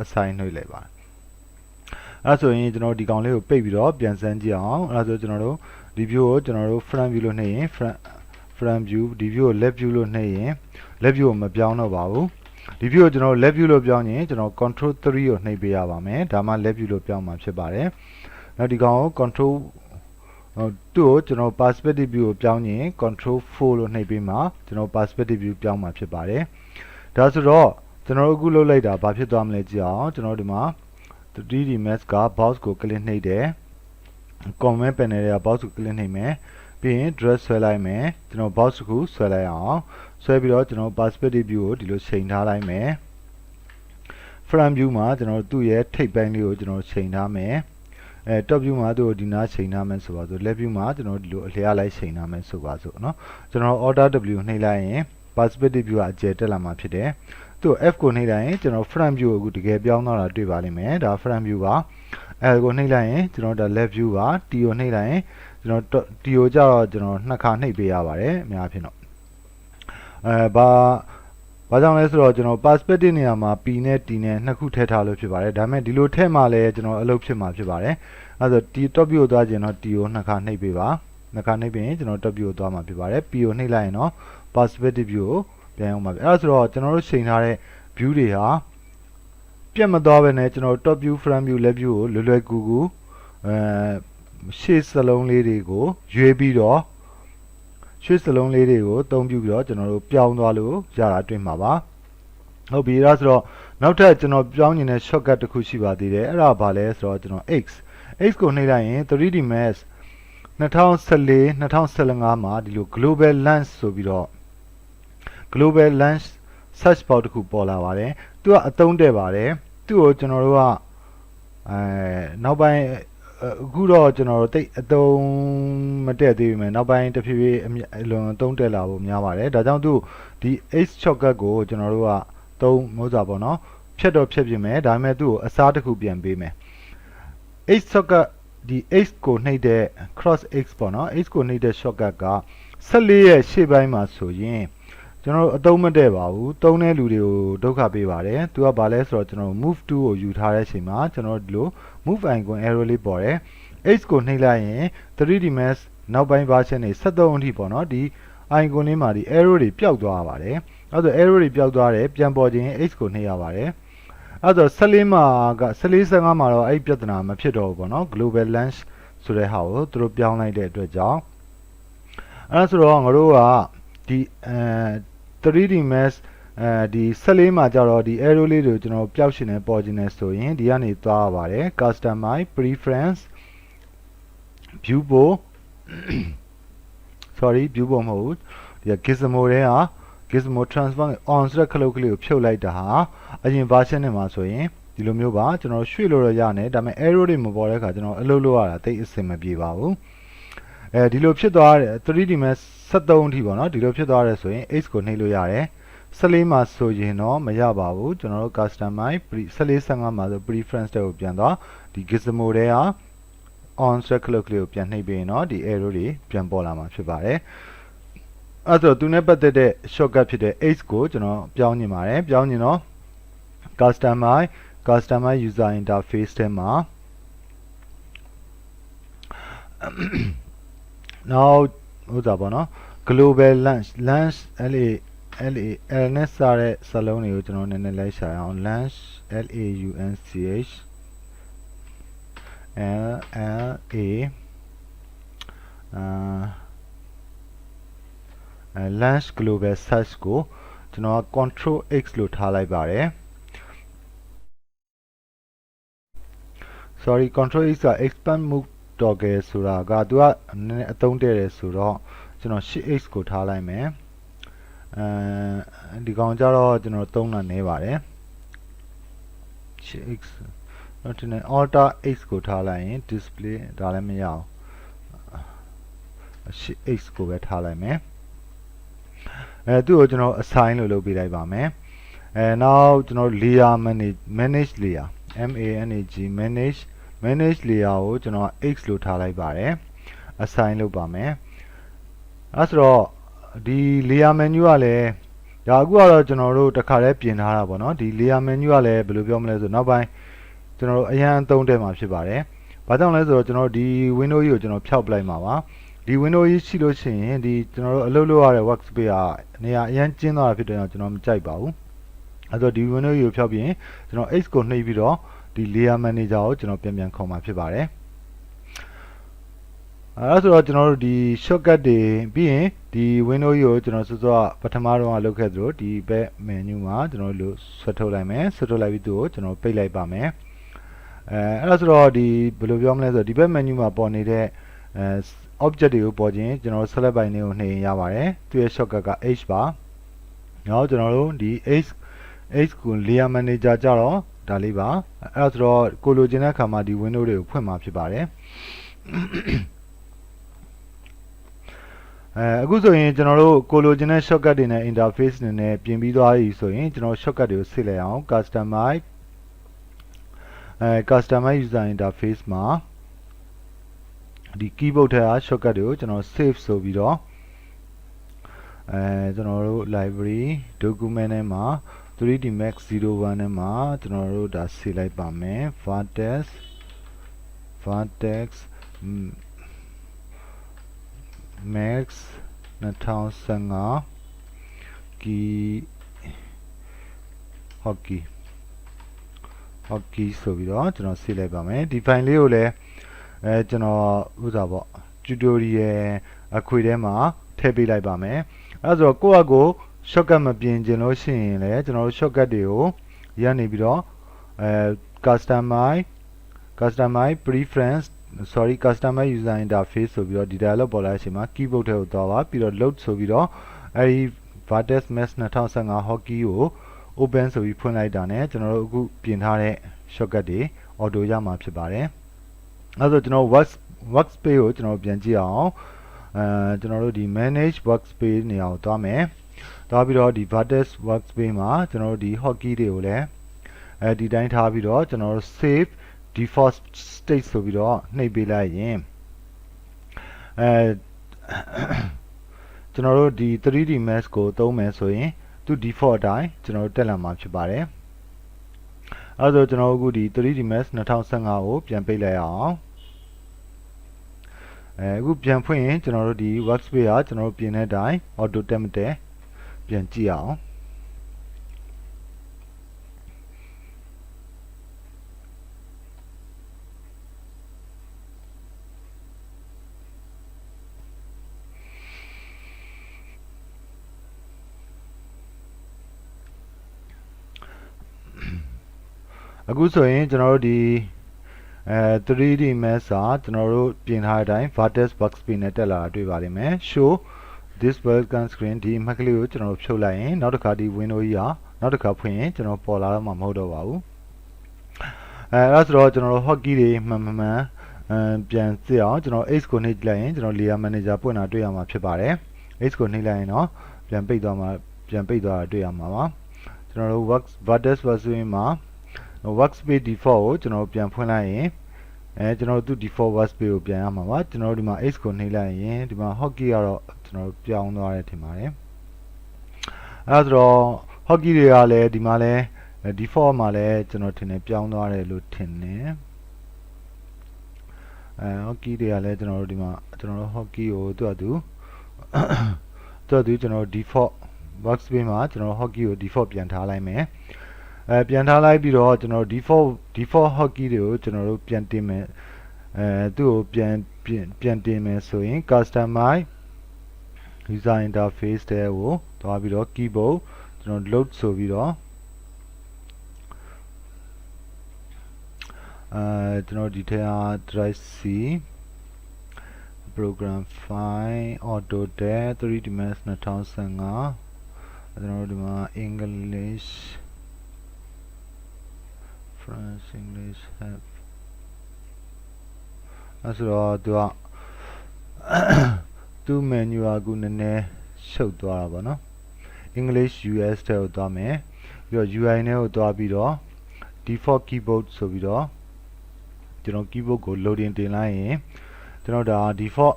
assign နှိပ်လိုက်ပါအဲ့ဆိုရင်ကျွန်တော်ဒီကောင်လေးကိုပိတ်ပြီးတော့ပြန်စမ်းကြည့်အောင်အဲ့ဆိုကျွန်တော်တို့ဒီ view ကိုကျွန်တော်တို့ front view လို့နှိပ်ရင် front view ဒီ view ကို left view လို့နှိပ်ရင် left view ကိုမပြောင်းတော့ပါဘူးဒီ view ကိုကျွန်တော် left view လို့ပြောင်းရင်ကျွန်တော် control 3ကိုနှိပ်ပေးရပါမယ်ဒါမှ left view လို့ပြောင်းမှာဖြစ်ပါတယ်နောက်ဒီကောင်ကို control သူ့ကိုကျွန်တော် perspective view ကိုပြောင်းရင် control 4လို့နှိပ်ပေးမှာကျွန်တော် perspective view ပြောင်းမှာဖြစ်ပါတယ်ဒါဆိုတော့ကျွန်တော်အခုလုပ်လိုက်တာဘာဖြစ်သွားမလဲကြည့်အောင်ကျွန်တော်ဒီမှာ 3D Max က box ကို click နှိပ်တယ် comment panel တွေက box ကို click နှိပ်မယ်ပြီးရင် drag ဆွဲလိုက်မယ်ကျွန်တော် box ကိုဆွဲလိုက်အောင်ဆွဲပြီးတော့ကျွန်တော် perspective view ကိုဒီလိုချိန်ထားလိုက်မယ် front view မှာကျွန်တော်သူ့ရဲ့ထိပ်ပိုင်းလေးကိုကျွန်တော်ချိန်ထားမယ်top view မှာသူ့ကိုဒီနားချိန်ထားမယ်ဆိုပါစို့ left view မှာကျွန်တော်ဒီလိုအလျားလိုက်ချိန်ထားမယ်ဆိုပါစို့เนาะကျွန်တော် order W နှိပ်လိုက်ရင် perspective view ကအကျယ်တက်လာမှာဖြစ်တယ်သူ့ F ကိုနှိပ်လိုက်ရင်ကျွန်တော် front view ကိုအခုတကယ်ပြောင်းသွားတာတွေ့ပါလိမ့်မယ်ဒါ front view ပါ L ကိုနှိပ်လိုက်ရင်ကျွန်တော်ဒါ left view ပါ T ကိုနှိပ်လိုက်ရင်ကျွန်တော် T ကိုကြတော့ကျွန်တော်နှစ်ခါနှိပ်ပေးရပါတယ်အများဖြင့်တော့ဘာကြောင့်လဲဆိုတော့ကျွန်တော် perspective နေရာမှာ P နဲ့ T နဲ့နှစ်ခုထည့်ထားလို့ဖြစ်ပါတယ်ဒါပေမဲ့ဒီလိုထည့်မှလည်းကျွန်တော်အလုပ်ဖြစ်မှာဖြစ်ပါတယ်အဲဆို T top view ကိုသွားခြင်းတော့ T ကိုနှစ်ခါနှိပ်ပေးပါနှစ်ခါနှိပ်ပြီးရင်ကျွန်တော် top view ကိုသွားမှာဖြစ်ပါတယ် P ကိုနှိပ်လိုက်ရင်တော့ perspective view ကိုပြန်အောင်ပါပဲအဲဆိုတော့ကျွန်တော်တို့ချိန်ထားတဲ့ view တွေဟာပြတ်မသွားပဲနဲ့ကျွန်တော် top view front view left view ကိုလွယ်ကူကူရှေ့စလုံးလေးတွေကိုရွေးပြီးတော့ရှေ့စလုံးလေးတွေကိုအသုံးပြုပြီးတော့ကျွန်တော်တို့ပြောင်းသွားလို့ရတာတွေ့မှာပါဟုတ်ပြီဒါဆိုတော့နောက်ထပ်ကျွန်တော်ပြောင်းနေတဲ့ shortcut တစ်ခုရှိပါသေးတယ်အဲ့ဒါဘာလဲဆိုတော့ကျွန်တော် X ကိုနှိပ်လိုက်ရင် 3D Max 2014-2015မှာဒီလို global lens ဆိုပြီးတော့ global lens search bar တစ်ခုပေါ်လာပါတယ်သူကအသုံးတဲ့ပါတယ်သူ့ကိုကျွန်တော်တို့ကနောက်ပိုင်းအခုတော့ကျွန်တော်တို့တိတ်အသုံးမတက်သေးဘူးမယ်နောက်ပိုင်းတစ်ဖြည်းဖြည်းအလွန်သုံးတက်လာဖို့များပါတယ်ဒါကြောင့်သူဒီ H shortcut ကိုကျွန်တော်တို့ကသုံးမို့စားပေါ့နော်ဖြတ်တော့ဖြတ်ပြင်မယ်ဒါပေမဲ့သူ့ကိုအစားတစ်ခုပြန်ပေးမယ် H shortcut ဒီ H ကိုနှိပ်တဲ့ cross X ပေါ့နော် H ကိုနှိပ်တဲ့ shortcut က14ရဲ့ရှေ့ပိုင်းမှာဆိုရင်ကျွန်တော်တို့အသုံးမတည့်ပါဘူးသုံးတဲ့လူတွေကိုဒုက္ခပေးပါတယ်သူကဘာလဲဆိုတော့ကျွန်တော် move to ကိုယူထားတဲ့အချိန်မှာကျွန်တော်ဒီလို move icon arrow လေးပေါ်တယ် H ကိုနှိပ်လိုက်ရင် 3D Max နောက်ပိုင်း version တွေ73အထိပေါ့နော်ဒီ icon လေးမှာဒီ arrow တွေပျောက်သွားပါတယ်အဲ့ဒါ arrow တွေပျောက်သွားတယ်ပြန်ပေါ်ခြင်း H ကိုနှိပ်ရပါတယ်အဲ့ဒါ14မှာက14-15မှာတော့အဲ့ပြဿနာမဖြစ်တော့ဘူးပေါ့နော် global lens ဆိုတဲ့ဟာကိုသူတို့ပြောင်းလိုက်တဲ့အတွက်ကြောင့်အဲ့ဒါဆိုတော့ငါတို့ကဒီ 3D Max ဒီ14မှာကြတော့ဒီ arrow လေးတွေကိုကျွန်တော်ပျောက်ရှင်နေပေါ်ခြင်းနေဆိုရင်ဒီကနေသွားရပါတယ် customize preference viewport sorry viewport မဟုတ်ဘူးဒီ gizmo ထဲက gizmo transform on ဆိုတဲ့ခလုတ်ကလေးကိုဖြုတ်လိုက်တာဟာအရင် version နဲ့မှာဆိုရင်ဒီလိုမျိုးပါကျွန်တော်ရွှေ့လို့ရရတယ်ဒါပေမဲ့ arrow တွေမပေါ်တဲ့အခါကျွန်တော်အလုပ်လုပ်ရတာတိတ်အဆင်မပြေပါဘူးဒီလိုဖြစ်သွားတယ် 3D Max 73အထိပေါ့နော်ဒီလိုဖြစ်သွားတယ်ဆိုရင် H ကိုနှိပ်လို့ရတယ်14မှာဆိုရင်တော့မရပါဘူးကျွန်တော်တို့ customize 14-15မှာဆို preference တွေကိုပြန်သွားဒီ gizmo ထဲက on set clock လေးကိုပြန်နှိပ်ပြီးရင်တော့ဒီ arrow တွေပြန်ပေါ်လာမှာဖြစ်ပါတယ်အဲ့တော့သူနဲ့ပတ်သက်တဲ့ shortcut ဖြစ်တဲ့ H ကိုကျွန်တော်ပြောင်းညင်ပါတယ်ပြောင်းညင်တော့ customize user interface ထဲမှာနောက်ဥစားပေါ့နော် global lens Lနဲ့စတဲ့စာလုံးတွေကိုကျွန်တော်နည်းနည်းလိုက်ရှာအောင် lens LAUNCH lens global search ကိုကျွန်တော် control X လို့ထားလိုက်ပါတယ် sorry control X က expand move toggle ဆိုတာကသူကနည်းနည်းအသုံးတည့်တယ်ဆိုတော့ကျွန်တော် shift X ကိုထားလိုက်မယ်ဒီကောင်ကြတော့ကျွန်တော်သုံးတာနေပါတယ် shift X နောက်တစ်နေ့ alter X ကိုထားလိုက်ရင် display ဒါလည်းမရအောင် shift X ကိုပဲထားလိုက်မယ်သူ့ကိုကျွန်တော် assign လို့လုပ်ပေးလိုက်ပါမယ်နောက်ကျွန်တော် layer manage layer manage layer ကိုကျွန်တော် X လို့ထားလိုက်ပါတယ် assign လုပ်ပါမယ်အဲ့ဆိုတော့ဒီ layer menu ကလည်း ဒါအခုကတော့ကျွန်တော်တို့တစ်ခါတည်းပြင်ထားတာပေါ့နော်ဒီ layer menu ကလည်းဘယ်လိုပြောမလဲဆိုနောက်ပိုင်းကျွန်တော်တို့အရန်အသုံးတဲ့မှာဖြစ်ပါတယ်ဘာကြောင့်လဲဆိုတော့ကျွန်တော်ဒီ window ကြီးကိုကျွန်တော်ဖျောက်ပလိုက်မှာပါဒီ window ကြီးရှိလို့ရှိရင်ဒီကျွန်တော်တို့အလုပ်လုပ်ရတဲ့ workspace ကနေရာအရန်ကျင်းသွားတာဖြစ်တဲ့ကြောင့်ကျွန်တော်မကြိုက်ပါဘူးအဲ့တော့ဒီ window ကြီးကိုဖျောက်ပြီးရင်ကျွန်တော် X ကိုနှိပ်ပြီးတော့ဒီ layer manager ကိုကျွန်တော်ပြန်ခေါ်မှာဖြစ်ပါတယ်အဲ့ဆိုတော့ကျွန်တော်တို့ဒီ shortcut တွေပြီးရင်ဒီ window ကြီးကိုကျွန်တော်စောစောပထမတော့လုပ်ခဲ့သလိုဒီ back menu မှာကျွန်တော်တို့ဆွဲထုတ်လိုက်မယ်ဆွဲထုတ်လိုက်ပြီးသူ့ကိုကျွန်တော်ပိတ်လိုက်ပါမယ်အဲ့ဆိုတော့ဒီဘယ်လိုပြောမလဲဆိုတော့ဒီ back menu မှာပေါ်နေတဲ့object တွေကိုပေါ်ခြင်းကျွန်တော် select ဘိုင်းလေးကိုနှိပ်ရပါတယ်သူရဲ့ shortcut က H ပါနောက်ကျွန်တော်တို့ဒီ H ကို layer manager ကြတော့ဒါလေးပါအဲ့ဆိုတော့ကိုလိုချင်တဲ့အခါမှာဒီ window တွေကိုဖွင့်မှာဖြစ်ပါတယ်အခုဆိုရင်ကျွန်တော်တို့ကိုလိုချင်တဲ့ shortcut တွေနဲ့ interface တွေနဲ့ပြင်ပြီးသွားပြီဆိုရင်ကျွန်တော် shortcut တွေကိုစစ်လိုက်အောင် customize user interface မှာဒီ keyboard ထဲက shortcut တွေကိုကျွန်တော် save ဆိုပြီးတော့ကျွန်တော်တို့ library document ထဲမှာ 3D Max 01ထဲမှာကျွန်တော်တို့ဒါဆေးလိုက်ပါမယ် vertex max 2015 key hockey ဆိုပြီးတော့ကျွန်တော်ဆေးလိုက်ပါမယ်ဒီ file လေးကိုလည်းကျွန်တော်ဥစားပေါ့ tutorial အခွေထဲမှာထည့်ပေးလိုက်ပါမယ်အဲဆိုတော့ကိုယ့်အကို shortcut မပြင်ကျင်လို့ရှိရင်လည်းကျွန်တော်တို့ shortcut တွေကိုရနေပြီးတော့customize preference customize user interface ဆိုပြီးတော့ဒီ dialog ပေါ်လာတဲ့အချိန်မှာ keyboard ထဲကိုသွားပါပြီးတော့ load ဆိုပြီးတော့အဲဒီ vertex max 2015 hockey ကို open ဆိုပြီးဖွင့်လိုက်တာ ਨੇ ကျွန်တော်တို့အခုပြင်ထားတဲ့ shortcut တွေ auto ရမှာဖြစ်ပါတယ်အဲဆိုကျွန်တော် workspace ကိုကျွန်တော်ပြန်ကြည့်အောင်ကျွန်တော်တို့ဒီ manage workspace နေရာကိုသွားမယ်သွားပြီးတော့ဒီ vertex workspace မှာကျွန်တော်တို့ဒီ hockey တွေကိုလည်းဒီတိုင်းထားပြီးတော့ကျွန်တော်တို့ save default state ဆိုပြီးတော့နှိပ်ပေးလိုက်ရင်ကျွန်တော်တို့ဒီ 3D Max ကိုသုံးမယ်ဆိုရင်သူ default အတိုင်းကျွန်တော်တို့တက်လာမှာဖြစ်ပါတယ်အဲဆိုကျွန်တော်တို့အခုဒီ 3D Max 2015ကိုပြန်ပိတ်လိုက်အောင်အခုပြန်ဖွင့်ရင်ကျွန်တော်တို့ဒီ workspace ကကျွန်တော်တို့ပြင်တဲ့အတိုင်း auto တက်မတက်ပြန်ကြည့်အောင်အခုဆိုရင်ကျွန်တော်တို့ဒီ 3D Max ကကျွန်တော်တို့ပြင်ထားတဲ့အတိုင်း vertex workspace နဲ့တက်လာတာတွေ့ပါလိမ့်မယ် show this welcome screen ဒီအမှတ်ကလေးကိုကျွန်တော်ဖြုတ်လိုက်ရင်နောက်တစ်ခါဒီ window ကြီးဟာနောက်တစ်ခါဖွင့်ရင်ကျွန်တော်ပေါ်လာတော့မှာမဟုတ်တော့ပါဘူးအဲ့ဆိုတော့ကျွန်တော်တို့ hockey တွေမှန်ပြန်စစ်အောင်ကျွန်တော် X ကိုနှိပ်လိုက်ရင်ကျွန်တော် layer manager ပွင့်တာတွေ့ရမှာဖြစ်ပါတယ် X ကိုနှိပ်လိုက်ရင်တော့ပြန်ပိတ်သွားတာတွေ့ရမှာပါကျွန်တော်တို့ vertex workspace မှာworkspace default ကိုကျွန်တော်ပြန်ဖွင့်လိုက်ရင်ကျွန်တော်တို့ default workspace ကိုပြန်ရမှာပါကျွန်တော်တို့ဒီမှာ X ကိုနှိပ်လိုက်ရင်ဒီမှာ hockey ကတော့ကျွန်တော်တို့ပြောင်းသွားတယ်ထင်ပါတယ်အဲဆိုတော့ hockey တွေကလည်းဒီမှာလဲ default မှာလဲကျွန်တော်ထင်တယ်ပြောင်းသွားတယ်လို့ထင်တယ်hockey တွေကလည်းကျွန်တော်တို့ဒီမှာကျွန်တော်တို့ hockey ကိုသူ့အတူကျွန်တော် default workspace မှာကျွန်တော် hockey ကို default ပြန်ထားလိုက်မယ်ပြန်ထားလိုက်ပြီးတော့ကျွန်တော် default hockey တွေကိုကျွန်တော်တို့ပြန်တင်မယ်သူ့ကိုပြန်တင်မယ်ဆိုရင် customize user interface တဲ့ကိုသွားပြီးတော့ keyboard ကျွန်တော် load ဆိုပြီးတော့ကျွန်တော်ဒီထဲက drive C program file autodesk 3D Max 2015ကျွန်တော်တို့ဒီမှာ English France English have အဲ့ဆိုတော့သူ့ menu ကအခုနည်းနည်းရှုပ်သွားတာပေါ့နော် English US တဲ့ကိုသွားမယ်ပြီးတော့ UI နဲ့ကိုသွားပြီးတော့ default keyboard ဆိုပြီးတော့ကျွန်တော် keyboard ကို loading တင်လိုက်ရင်ကျွန်တော်ဒါ default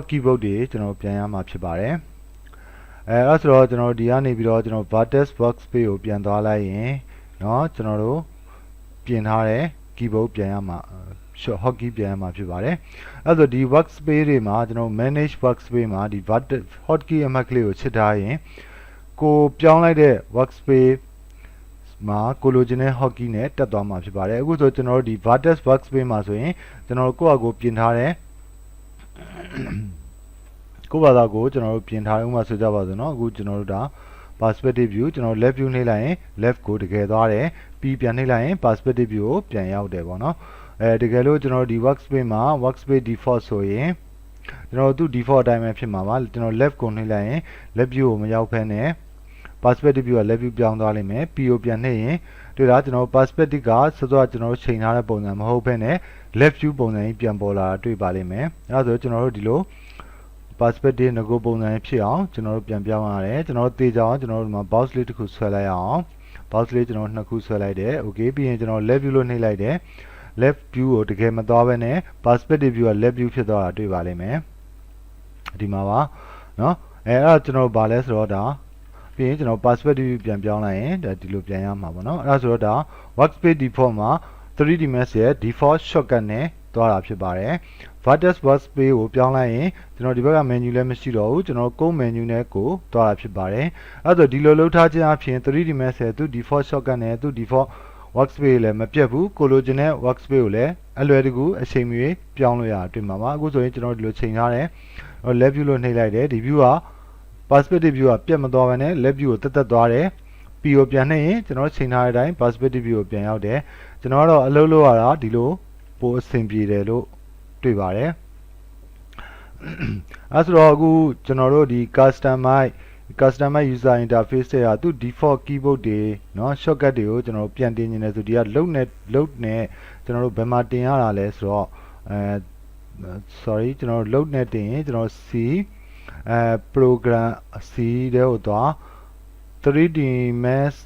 keyboard တွေကျွန်တော်ပြန်ရမှာဖြစ်ပါတယ် အဲ့ဆိုတော့ကျွန်တော်တို့ဒီကနေပြီးတော့ကျွန်တော် vertex workspace ကိုပြန်သွားလိုက်ရင်เนาะကျွန်တော်တို့ပြင်ထားတဲ့ keyboard ပြန်ရမှာ hotkey ပြန်ရမှာဖြစ်ပါတယ်အဲ့ဆိုဒီ workspace တွေမှာကျွန်တော် manage workspace မှာဒီ vertex hotkey အမှတ်ကလေးကိုချစ်ထားရင်ကိုပြောင်းလိုက်တဲ့ workspace မှာကိုလိုချင်တဲ့ hotkey နဲ့တက်သွားမှာဖြစ်ပါတယ်အခုဆိုကျွန်တော်တို့ဒီ vertex workspace မှာဆိုရင်ကျွန်တော်တို့ကိုယ့်အကိုပြင်ထားတဲ့ကိုယ့်ဘာသာကိုကျွန်တော်တို့ပြင်ထားဥပမာဆိုကြပါစို့เนาะအခုကျွန်တော်တို့ဒါ perspective view ကျွန်တော် left view နှိပ်လိုက်ရင် left ကိုတကယ်သွားတယ်ပြီးပြန်နှိပ်လိုက်ရင် perspective view ကိုပြန်ရောက်တယ်ပေါ့เนาะတကယ်လို့ကျွန်တော်တို့ဒီ workspace မှာ workspace default ဆိုရင်ကျွန်တော်တို့ default အတိုင်းပဲဖြစ်မှာပါကျွန်တော် left ကိုနှိပ်လိုက်ရင် left view ကိုမရောက်ဘဲနဲ့ perspective view က left view ပြောင်းသွားလိမ့်မယ် P ကိုပြန်နှိပ်ရင်တွေ့လားကျွန်တော် perspective ကစောစောကျွန်တော်တို့ချိန်ထားတဲ့ပုံစံမဟုတ်ဘဲနဲ့ left view ပုံစံကြီးပြန်ပေါ်လာတာတွေ့ပါလိမ့်မယ်အဲဒါဆိုကျွန်တော်တို့ဒီလို perspective ငကိုပုံစံဖြစ်အောင်ကျွန်တော်တို့ပြန်ပြောင်းရတယ်ကျွန်တော်တို့တေချာအောင်ကျွန်တော်တို့ဒီမှာ box လေးတစ်ခုဆွဲလိုက်အောင် box လေးကျွန်တော်နှစ်ခုဆွဲလိုက်တယ် okay ပြီးရင်ကျွန်တော် left view လို့နှိပ်လိုက်တယ် left view ကိုတကယ်မသွားဘဲနဲ့ perspective view က left view ဖြစ်သွားတာတွေ့ပါလိမ့်မယ်ဒီမှာပါเนาะအဲ့ဒါကျွန်တော်ဗာလဲဆိုတော့ဒါပြီးရင်ကျွန်တော် perspective view ပြန်ပြောင်းလိုက်ရင်ဒါဒီလိုပြန်ရမှာပေါ့เนาะအဲ့ဒါဆိုတော့ဒါ workspace default မှာ 3D mesh ရဲ့ default shortcut နဲ့သွားတာဖြစ်ပါတယ် vertex workspace ကိုပြောင်းလိုက်ရင်ကျွန်တော်ဒီဘက်က menu လည်းမရှိတော့ဘူးကျွန်တော်ကုန်း menu နဲ့ကိုသွားတာဖြစ်ပါတယ်အဲ့ဒါဆိုဒီလိုလုပ်ထားခြင်းအပြင် 3D mesh ရဲ့သူ default shortcut နဲ့သူ default workspace လည်းမပြတ်ဘူးကိုလိုချင်တဲ့ workspace ကိုလည်းအလွယ်တကူအချိန်မီပြောင်းလို့ရတွေ့မှာပါအခုဆိုရင်ကျွန်တော်ဒီလိုချိန်ထားတယ် left view လို့နှိပ်လိုက်တယ်ဒီ view က perspective view ကပြတ်မသွားဘဲနဲ့ left view ကိုတက်သွားတယ် P ကိုပြန်နှိပ်ရင်ကျွန်တော်ချိန်ထားတဲ့အတိုင်း perspective view ကိုပြန်ရောက်တယ်ကျွန်တော်ကတော့အလုပ်လုပ်ရတာဒီလိုပိုအဆင်ပြေတယ်လို့တွေ့ပါတယ်အဲဆိုတော့အခုကျွန်တော်တို့ဒီ customize user interface တွေကသူ default keyboard တွေเนาะ shortcut တွေကိုကျွန်တော်တို့ပြန်တင်နေတယ်ဆိုဒီက load နဲ့ကျွန်တော်တို့ဘယ်မှာတင်ရတာလဲဆိုတော့sorry ကျွန်တော်တို့ load နဲ့တင်ရင်ကျွန်တော် C program C တဲ့ဟိုတော့ 3D mesh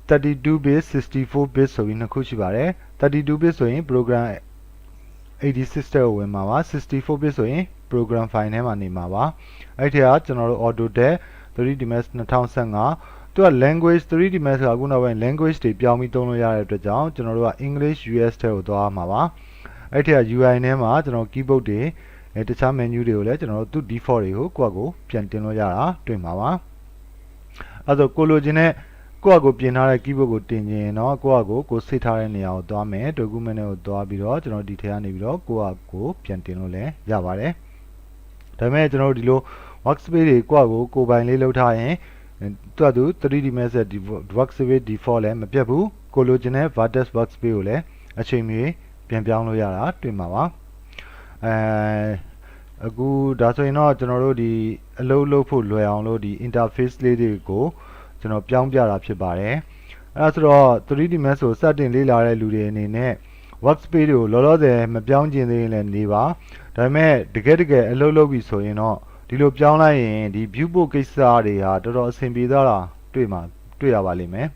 32 bit 64 bit ဆိုပြီးနှစ်ခုရှိပါတယ်32 bit ဆိုရင် program 86တဲ့ကိုဝင်မှာပါ64 bit ဆိုရင် program file ထဲမှာနေမှာပါအဲ့ဒီကကျွန်တော်တို့ Autodesk 3D mesh 2015သူက language 3D mesh ကအခုနောက်ပိုင်း language တွေပြောင်းပြီးသုံးလို့ရတဲ့အတွက်ကြောင့်ကျွန်တော်တို့က English US ထဲကိုသွားမှာပါအဲ့ဒီက UI ထဲမှာကျွန်တော် keyboard တွေတခြား menu တွေကိုလည်းကျွန်တော်တို့သူ default တွေကိုကိုယ့်အကိုပြန်တင်လို့ရတာတွေ့မှာပါအဲ့တော့ကိုလိုချင်တဲ့ကိုယ့်အကိုပြင်ထားတဲ့ keyboard ကိုတင်ရင်တော့ကိုယ့်အကိုစိတ်ထားတဲ့နေရာကိုသွားမယ် document ကိုသွားပြီးတော့ကျွန်တော်ဒီထဲကနေပြီးတော့ကိုယ့်အကိုပြန်တင်လို့လည်းရပါတယ်ဒါပေမဲ့ကျွန်တော်တို့ဒီလို workspace တွေကိုယ့်အကိုပိုင်လေးလုပ်ထားရင်သူ 3D mesh workspace default လည်းမပြတ်ဘူးကိုလိုချင်တဲ့ vertex workspace ကိုလည်းအချိန်မီပြန်ပြောင်းလို့ရတာတွေ့မှာပါအခုဒါဆိုရင်တော့ကျွန်တော်တို့ဒီအလုပ်လုပ်ဖို့လွယ်အောင်လို့ဒီ interface လေးတွေကိုကျွန်တော်ပြောင်းပြတာဖြစ်ပါတယ်အဲဒါဆိုတော့ 3D mesh ကိုစတင်လေ့လာတဲ့လူတွေအနေနဲ့ workspace တွေကိုလောလောဆယ်မပြောင်းကျင်သေးရင်လည်းနေပါဒါပေမဲ့တကယ်အလုပ်လုပ်ပြီဆိုရင်တော့ဒီလိုပြောင်းလိုက်ရင်ဒီ viewport ကိစ္စတွေဟာတော်တော်အဆင်ပြေသွားတာတွေ့ရပါလိမ့်မယ်